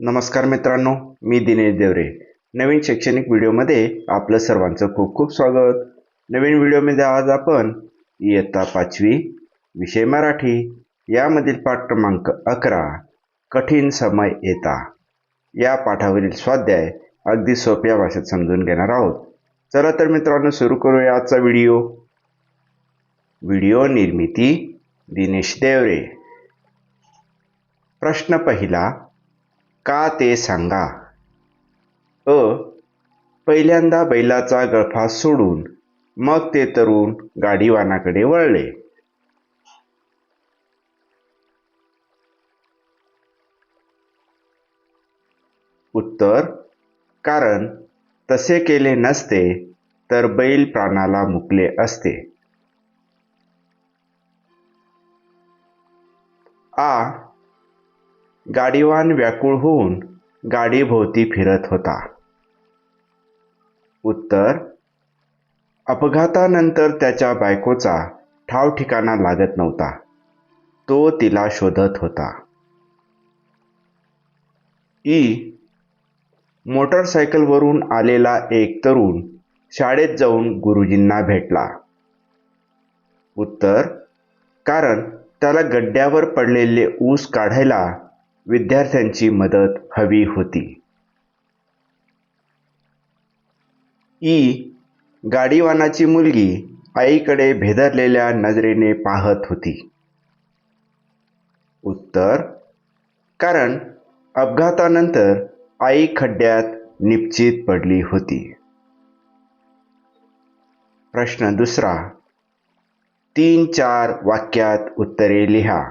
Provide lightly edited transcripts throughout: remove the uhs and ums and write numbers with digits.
नमस्कार मित्रांनो, मी दिनेश देवरे. नवीन शैक्षणिक व्हिडिओमध्ये आपलं सर्वांचं खूप खूप स्वागत. नवीन व्हिडिओमध्ये आज आपण इयत्ता 5वी विषय मराठी यामधील पाठ क्रमांक 11 कठीण समय येता या पाठावरील स्वाध्याय अगदी सोप्या भाषेत समजून घेणार आहोत. चला तर मित्रांनो सुरू करूया आजचा व्हिडिओ. व्हिडिओ निर्मिती दिनेश देवरे. प्रश्न पहिला, का ते सांगा. पहिल्यांदा बैलाचा गळफास सोडून मग ते तरुण गाडीवानाकडे वळले. उत्तर, कारण तसे केले नसते तर बैल प्राणाला मुकले असते. गाडीवान व्याकुळ होऊन गाडीभोवती फिरत होता. उत्तर, अपघातानंतर त्याच्या बायकोचा ठाव ठिकाणा लागत नव्हता. तो तिला शोधत होता. मोटरसायकलवरून आलेला एक तरुण शाळेत जाऊन गुरुजींना भेटला. उत्तर, कारण त्याला गड्ड्यावर पडलेले ऊस काढायला विद्यार्थ्यांची मदत हवी होती. गाडीवानाची मुलगी आईकडे भेदरलेल्या नजरेने पाहत होती. उत्तर, कारण अपघातानंतर आई खड्ड्यात निपचित पडली होती. प्रश्न दुसरा, 3-4 वाक्यात उत्तरे लिहा.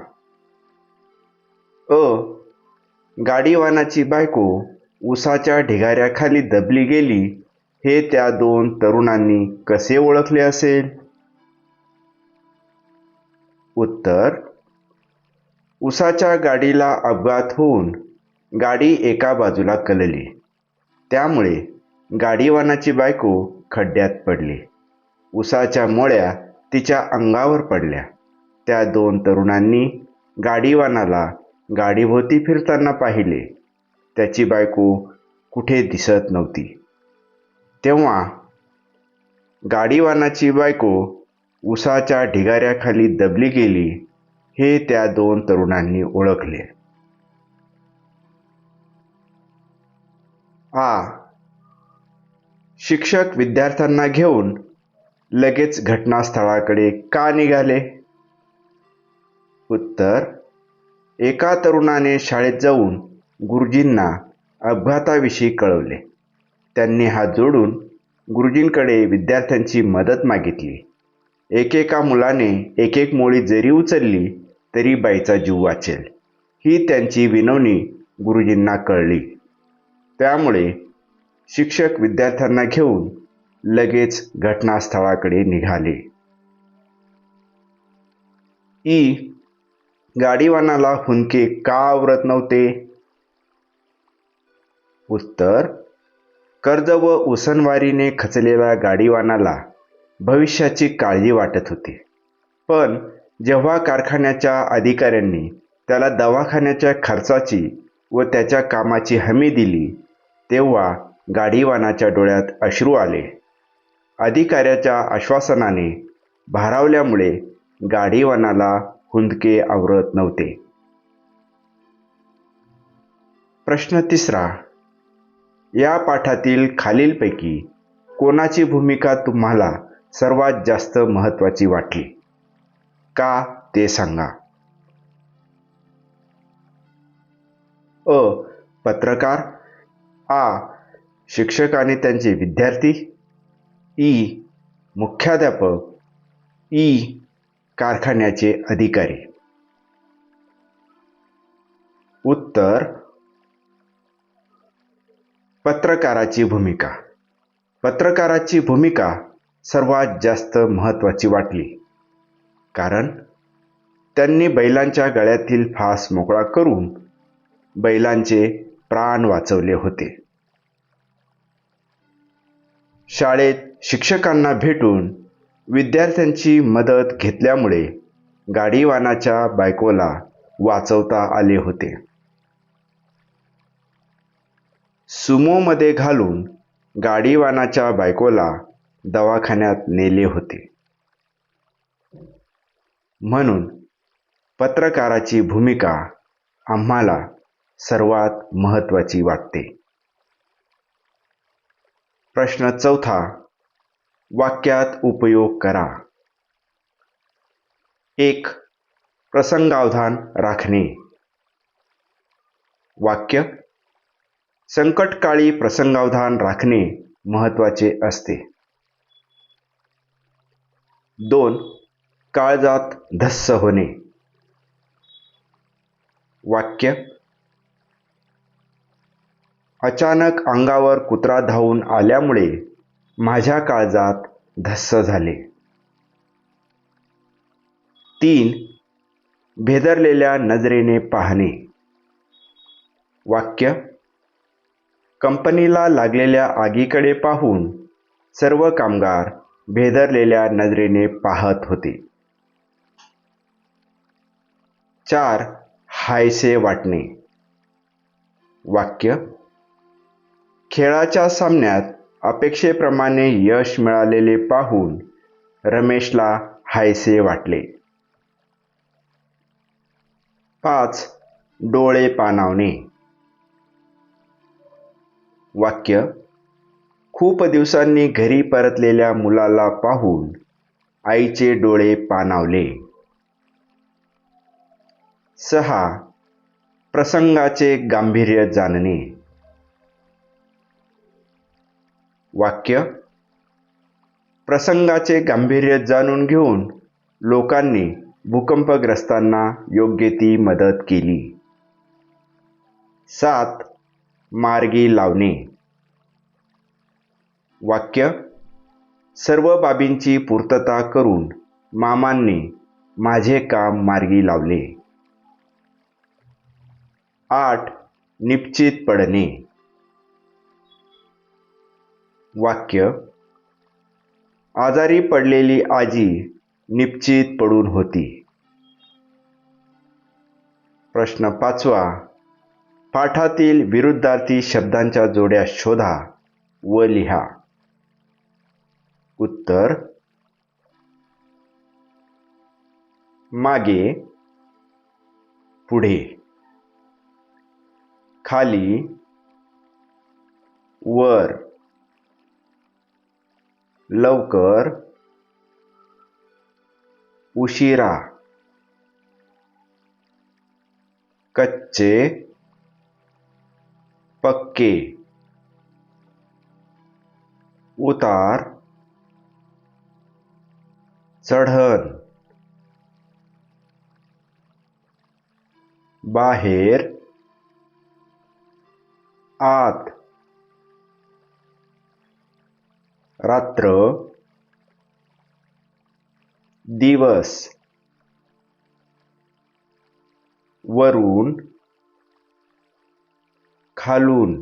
गाडीवानाची बायको उसाच्या ढिगाऱ्याखाली दबली गेली हे त्या दोन तरुणांनी कसे ओळखले असेल? उत्तर, उसाच्या गाडीला अपघात होऊन गाडी एका बाजूला कलली, त्यामुळे गाडीवानाची बायको खड्ड्यात पडली. उसाच्या मोळ्या तिच्या अंगावर पडल्या. त्या दोन तरुणांनी गाडीवानाला गाडीभोवती फिरताना पाहिले. त्याची बायको कुठे दिसत नव्हती. तेव्हा गाडीवानाची बायको उसाच्या ढिगाऱ्याखाली दबली गेली हे त्या दोन तरुणांनी ओळखले. शिक्षक विद्यार्थ्यांना घेऊन लगेच घटनास्थळाकडे का निघाले? उत्तर, एका तरुणाने शाळेत जाऊन गुरुजींना अपघाताविषयी कळवले. त्यांनी हात जोडून गुरुजींकडे विद्यार्थ्यांची मदत मागितली. एकेका मुलाने एक मोळी जरी उचलली तरी बाईचा जीव वाचेल ही त्यांची विनवणी गुरुजींना कळली. त्यामुळे शिक्षक विद्यार्थ्यांना घेऊन लगेच घटनास्थळाकडे निघाले. गाडीवानाला हुंदके का आवरत नव्हते? उत्तर, कर्ज व उसनवारीने खचलेल्या गाडीवानाला भविष्याची काळजी वाटत होती. पण जेव्हा कारखान्याच्या अधिकाऱ्यांनी त्याला दवाखान्याच्या खर्चाची व त्याच्या कामाची हमी दिली तेव्हा गाडीवानाच्या डोळ्यात अश्रू आले. अधिकाऱ्याच्या आश्वासनाने भारावल्यामुळे गाडीवानाला हुंदके आवरत नव्हते. प्रश्न तिसरा, या पाठातील खालीलपैकी कोणाची भूमिका तुम्हाला सर्वात जास्त महत्त्वाची वाटली? का ते सांगा. पत्रकार. शिक्षक आणि त्यांचे विद्यार्थी. मुख्याध्यापक. कारखान्याचे अधिकारी. उत्तर, पत्रकाराची भूमिका. पत्रकाराची भूमिका सर्वात जास्त महत्त्वाची वाटली, कारण त्यांनी बैलांच्या गळ्यातील फास मोकळा करून बैलांचे प्राण वाचवले होते. शाळेत शिक्षकांना भेटून विद्यार्थ्यांची मदत घेतल्यामुळे गाडीवानाच्या बायकोला वाचवता आले होते. सुमोमध्ये घालून गाडीवानाच्या बायकोला दवाखान्यात नेले होते. म्हणून पत्रकाराची भूमिका आम्हाला सर्वात महत्त्वाची वाटते. प्रश्न 4, वाक्यात उपयोग करा. 1. प्रसंगावधान राखणे. वाक्य: संकटकाळी प्रसंगावधान राखणे महत्त्वाचे असते. 2. काळजात धस्स होणे. वाक्य: अचानक अंगावर कुत्रा धावून आल्यामुळे माझ्या काळजात धस्स झाले. 3. भेदरलेल्या नजरेने पाहणे. वाक्य: कंपनीला लागलेल्या आगीकडे पाहून सर्व कामगार भेदरलेल्या नजरेने पाहत होते. 4. हायसे वाटणे. वाक्य: खेळाच्या सामन्यात अपेक्षेप्रमाणे यश मिळालेले पाहून रमेशला हायसे वाटले. 5. डोळे पाणावणे. वाक्य: खूप दिवसांनी घरी परतलेल्या मुलाला पाहून आईचे डोळे पाणावले. 6. प्रसंगाचे गांभीर्य जाणणे. वाक्य: प्रसंगाचे गांभीर्य जाणून घेऊन लोकांनी भूकंपग्रस्तांना योग्य ती मदत केली. 7. मार्गी लावणे. वाक्य: सर्व बाबींची पूर्तता करून मामांनी माझे काम मार्गी लावले. 8. निश्चित पडणे. वाक्य: आजारी पडलेली आजी निश्चित पडून होती. प्रश्न 5. पाठातील विरुद्धार्थी शब्दांच्या जोड्या शोधा व लिहा. उत्तर: मागे, पुढे, खाली, वर, लवकर, उशिरा, कच्चे, पक्के, उतार, चढण, बाहेर, आत, रात्र, दिवस, वरून, खालून,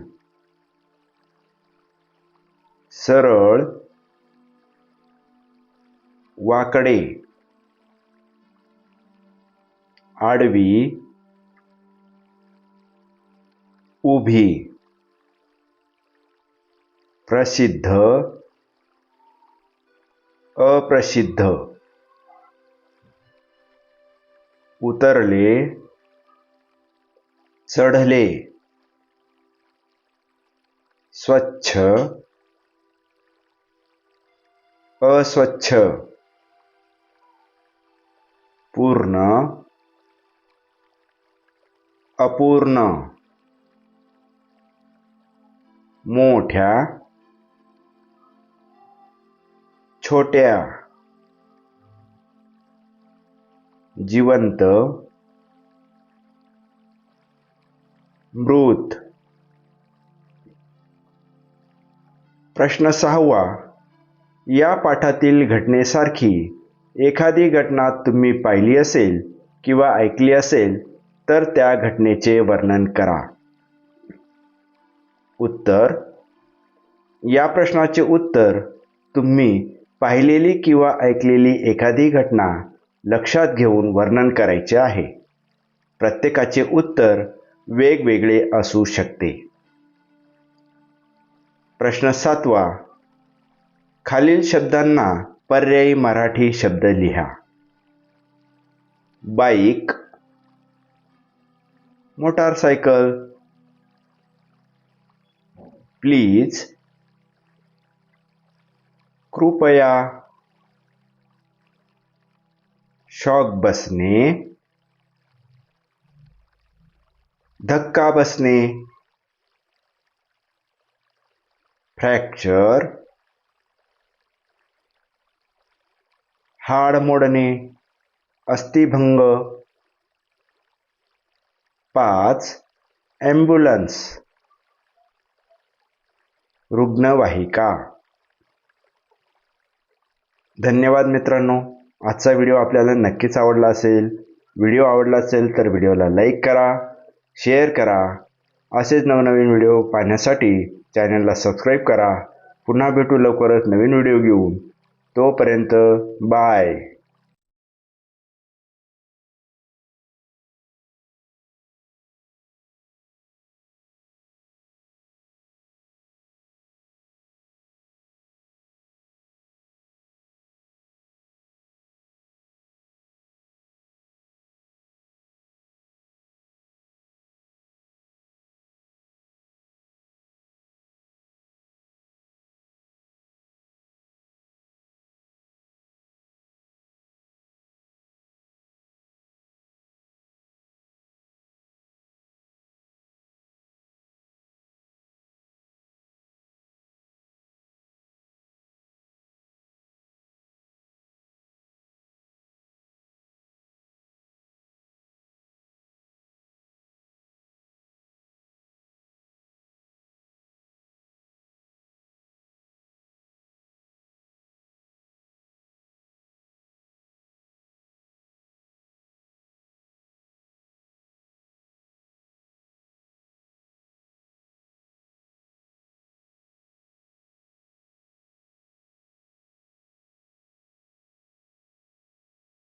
सरळ, वाकडे, आडवी, उभी, प्रसिद्ध, अप्रसिद्ध, उतरले, चढले, स्वच्छ, अस्वच्छ, पूर्ण, अपूर्ण, मोठ्या, छोट्या, जिवंत, मृत. प्रश्न 6. या पाठातील घटनेसारखी एखादी घटना तुम्ही पाहिली असेल किंवा ऐकली असेल तर त्या घटनेचे वर्णन करा. उत्तर: या प्रश्नाचे उत्तर तुम्ही पाहिलेली किंवा ऐकलेली एखादी घटना लक्षात घेऊन वर्णन करायचे आहे. प्रत्येकाचे उत्तर वेगवेगळे असू शकते. प्रश्न 7वा. खालील शब्दांना पर्यायी मराठी शब्द लिहा. बाईक, मोटारसायकल, प्लीज, कृपया, शॉक बसणे, धक्का बसणे, फ्रॅक्चर, हाड मोडणे, अस्थिभंग. 5. ॲम्ब्युलन्स, रुग्णवाहिका. धन्यवाद मित्रांनो. आजचा व्हिडिओ आपल्याला नक्कीच आवडला असेल. व्हिडिओ आवडला असेल तर व्हिडिओला लाईक करा, शेअर करा. असेच नवनवीन व्हिडिओ पाहण्यासाठी चॅनलला सबस्क्राईब करा. पुन्हा भेटू लवकरच नवीन व्हिडिओ घेऊन. तोपर्यंत बाय.